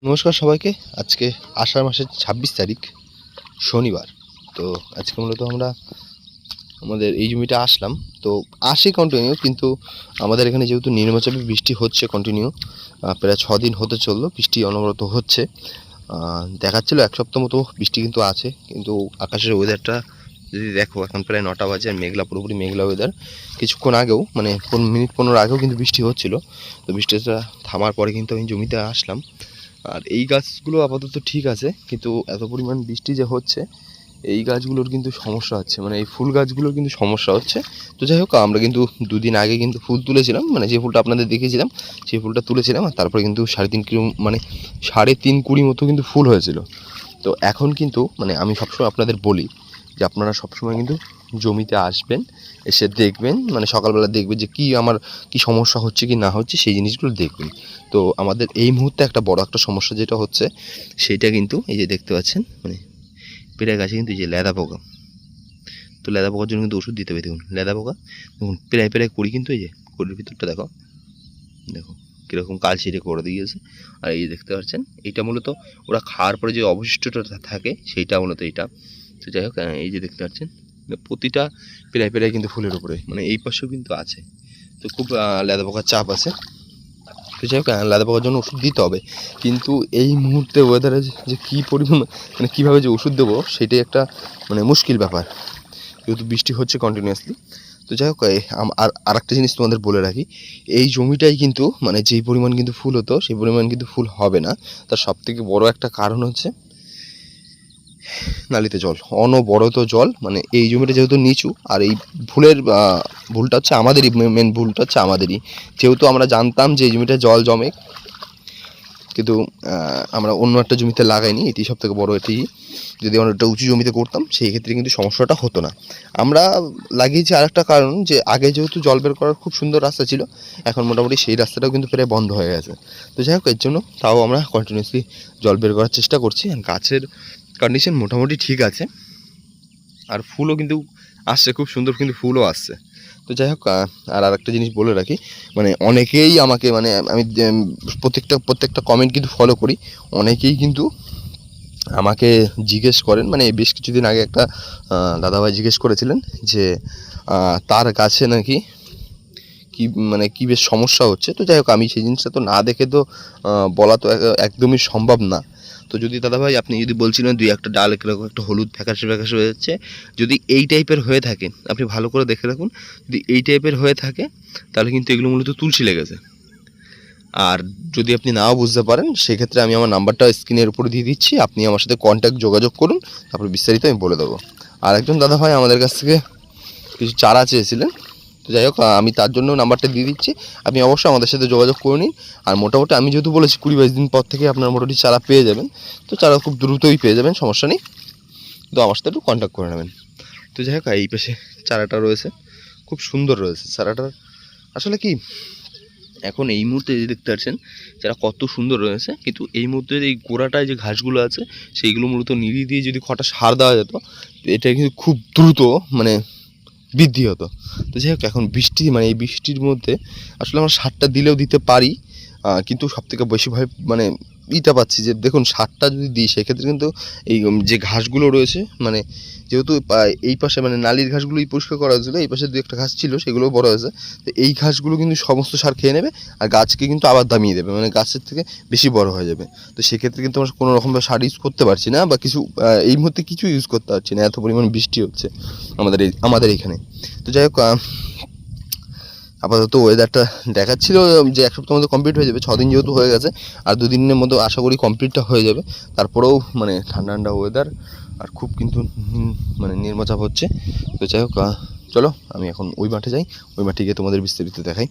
নমস্কার সবাইকে। আজকে আষাঢ় মাসের ২৬ তারিখ শনিবার। তো আজকে মূলত আমরা আমাদের এই জমিটা আসলাম। তো আসি কন্টিনিউ, কিন্তু আমাদের এখানে যেহেতু নিম্নচাপে বৃষ্টি হচ্ছে কন্টিনিউ, প্রায় ৬ দিন হতে চললো বৃষ্টি অনবরত হচ্ছে। দেখাচ্ছিল ১ সপ্তাহ মতো বৃষ্টি কিন্তু আছে, কিন্তু আকাশের ওয়েদারটা যদি দেখো, এখন প্রায় ৯টা বাজে আর মেঘলা, পুরোপুরি মেঘলা ওয়েদার। কিছুক্ষণ আগেও মানে মিনিট ১৫ আগেও কিন্তু বৃষ্টি হচ্ছিল। তো বৃষ্টিটা থামার পরে কিন্তু আমি জমিতে আসলাম। আর এই গাছগুলো আপাতত ঠিক আছে, কিন্তু এত পরিমাণ বৃষ্টি যে হচ্ছে এই গাছগুলোর কিন্তু সমস্যা হচ্ছে, মানে এই ফুল গাছগুলোর কিন্তু সমস্যা হচ্ছে। তো যাই হোক, আমরা কিন্তু দুদিন আগে কিন্তু ফুল তুলেছিলাম, মানে যে ফুলটা আপনাদের দেখিয়েছিলাম সেই ফুলটা তুলেছিলাম। আর তারপরে কিন্তু ৩.৫ কিলো মানে ৩.৫ কুড়ি মতো কিন্তু ফুল হয়েছিল। তো এখন কিন্তু মানে আমি সবসময় আপনাদের বলি যে আপনারা সবসময় কিন্তু জমিতে আসবেন, এসে দেখবেন, মানে সকালবেলা দেখবেন যে আমার কি সমস্যা হচ্ছে কি না হচ্ছে, সেই জিনিসগুলো দেখবেন। তো আমাদের এই মুহূর্তে একটা বড় একটা সমস্যা যেটা হচ্ছে সেইটা কিন্তু এই যে দেখতে পাচ্ছেন, মানে পেঁড়া গাছে কিন্তু এই যে লেদা পোকা। তো লেদা পোকার জন্য কিন্তু ওষুধ দিতে হবে। দেখুন লেদা পোকা, দেখুন প্রায় করি কিন্তু এই যে করির ভিতরটা দেখো, দেখো কীরকম কাল ছিঁড়ে করে দিয়েছে। আর এই যে দেখতে পাচ্ছেন, এইটা মূলত ওরা খাওয়ার পরে যে অবশিষ্টটা থাকে সেইটা মূলত এইটা। তো যাই হোক, এই যে দেখতে পাচ্ছেন প্রতিটা প্রায় কিন্তু ফুলের উপরে, মানে এই পাশেও কিন্তু আছে। তো খুব লেদা পোকার চাপ আছে। তো যাই হোক, লেদা পোকার জন্য ওষুধ দিতে হবে, কিন্তু এই মুহূর্তে ওয়েদারে যে কী পরিমাণ, মানে কীভাবে যে ওষুধ দেবো সেটাই একটা মানে মুশকিল ব্যাপার, যেহেতু বৃষ্টি হচ্ছে কন্টিনিউয়াসলি। তো যাই হোক, আর একটা জিনিস তোমাদের বলে রাখি, এই জমিটাই কিন্তু মানে যেই পরিমাণ কিন্তু ফুল হতো সেই পরিমাণ কিন্তু ফুল হবে না। তার সবথেকে বড় একটা কারণ হচ্ছে নালিতে জল, অনবরত জল। মানে এই জমিটা যেহেতু নিচু, আর এই ভুলটা হচ্ছে আমাদেরই, মেন ভুলটা হচ্ছে আমাদেরই। যেহেতু আমরা জানতাম যে এই জমিটা জল জমে, কিন্তু আমরা অন্য একটা জমিতে লাগাইনি, এটি সবথেকে বড়। এটি যদি আমরা একটা উঁচু জমিতে করতাম সেই ক্ষেত্রে কিন্তু সমস্যাটা হতো না। আমরা লাগিয়েছি আরেকটা কারণ, যে আগে যেহেতু জল বের করার খুব সুন্দর রাস্তা ছিল, এখন মোটামুটি সেই রাস্তাটাও কিন্তু প্রায় বন্ধ হয়ে গেছে। তো যাই হোক, এর জন্য তাও আমরা কন্টিনিউয়াসলি জল বের করার চেষ্টা করছি। আর গাছের কন্ডিশন মোটামুটি ঠিক আছে, আর ফুলও কিন্তু আসছে খুব সুন্দর, কিন্তু ফুলও আসছে। তো যাই হোক, আর আরেকটা জিনিস বলে রাখি, মানে অনেকেই আমাকে, মানে আমি প্রত্যেকটা কমেন্ট কিন্তু ফলো করি, অনেকেই কিন্তু আমাকে জিজ্ঞেস করেন, মানে বেশ কিছুদিন আগে একটা দাদাভাই জিজ্ঞেস করেছিলেন যে তার গাছে নাকি কি মানে কি বেশ সমস্যা হচ্ছে। তো যাই হোক, আমি সেই জিনিসটা তো না দেখে তো বলা তো একদমই সম্ভব না। তো যদি দাদাভাই আপনি যদি বলছিলেন দুই একটা ডাল এরকম একটা হলুদ ফ্যাকাশে হয়ে যাচ্ছে, যদি এই টাইপের হয়ে থাকে, আপনি ভালো করে দেখে রাখুন, যদি এই টাইপের হয়ে থাকে তাহলে কিন্তু এগুলো মূলত তুলসী লেগেছে। আর যদি আপনি নাও বুঝতে পারেন, সেক্ষেত্রে আমি আমার নাম্বারটা স্ক্রিনের উপরে দিয়ে দিচ্ছি, আপনি আমার সাথে যোগাযোগ করুন, তারপর বিস্তারিত আমি বলে দেবো। আর একজন দাদাভাই আমাদের কাছ থেকে কিছু চারা চেয়েছিলেন। তো যাই হোক, আমি তার জন্য নাম্বারটা দিয়ে দিচ্ছি, আপনি অবশ্যই আমাদের সাথে যোগাযোগ করে নিন। আর মোটামুটি আমি যেহেতু বলেছি ২০-২২ দিন পর থেকে আপনার মোটামুটি চারা পেয়ে যাবেন। তো চারা খুব দ্রুতই পেয়ে যাবেন, সমস্যা নেই। তো আমার সাথে একটু কন্ট্যাক্ট করে নেবেন। তো যাই হোক, এই পাশে চারাটা রয়েছে, খুব সুন্দর রয়েছে চারাটার। আসলে কি, এখন এই মুহূর্তে যে দেখতে পাচ্ছেন যারা কত সুন্দর রয়েছে, কিন্তু এই মুহূর্তে এই গোড়াটায় যে ঘাসগুলো আছে সেইগুলো মূলত নিড়ি দিয়ে যদি কটা সার দেওয়া যেত, এটা কিন্তু খুব দ্রুত মানে বৃদ্ধি হতো। তো যাই হোক, এখন বৃষ্টি, মানে এই বৃষ্টির মধ্যে আসলে আমরা সারটা দিলেও দিতে পারি, কিন্তু সবথেকে বেশি ভয় মানে পাচ্ছি যে দেখুন, সারটা যদি দিই সেক্ষেত্রে কিন্তু এই যে ঘাসগুলো রয়েছে, মানে যেহেতু এই পাশে মানে নালির ঘাসগুলোই পরিষ্কার করা হয়েছিল, এই পাশে দু একটা ঘাস ছিল সেগুলোও বড় হয়েছে। তো এই ঘাসগুলো কিন্তু সমস্ত সার খেয়ে নেবে, আর গাছকে কিন্তু আবার দামিয়ে দেবে, মানে গাছের থেকে বেশি বড় হয়ে যাবে। তো সেক্ষেত্রে কিন্তু আমরা কোনো রকমভাবে সার ইউজ করতে পারছি না, বা কিছু এই মুহূর্তে কিছু ইউজ করতে পারছি না, এত পরিমাণ বৃষ্টি হচ্ছে আমাদের এখানে। তো যাই হোক, আপাতত ওয়েদারটা দেখাচ্ছিল যে ১ সপ্তাহের মধ্যে কমপ্লিট হয়ে যাবে, ৬ দিন যেহেতু হয়ে গেছে, আর ২ দিনের মধ্যে আশা করি কমপ্লিটটা হয়ে যাবে। তারপরেও মানে ঠান্ডা ওয়েদার, আর খুব কিন্তু মানে নিম্নচাপ হচ্ছে। তো যাই হোক, চলো আমি এখন ওই মাঠে যাই, ওই মাঠে গিয়ে তোমাদের বিস্তারিত দেখাই।